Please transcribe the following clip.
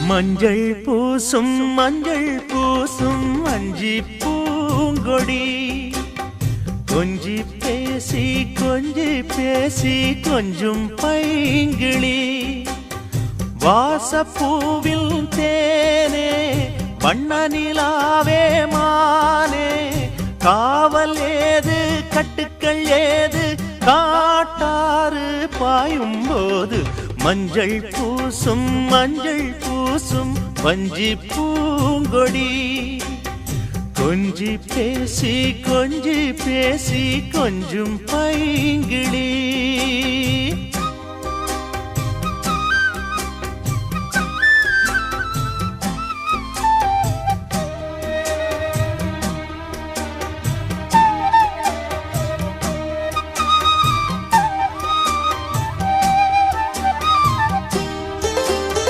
மஞ்சள் பூசும் அஞ்சி பூங்கொடி கொஞ்சி பேசி கொஞ்சும் பைங்கிளி வாசப்பூவில் தேனே வண்ண நிலாவே மானே காவல் ஏது கட்டுக்கள் ஏது காட்டாறு பாயும் போது மஞ்சள் பூசும் வஞ்சி பூங்கொடி கொஞ்சி பேசி கொஞ்சும் பைங்கிளி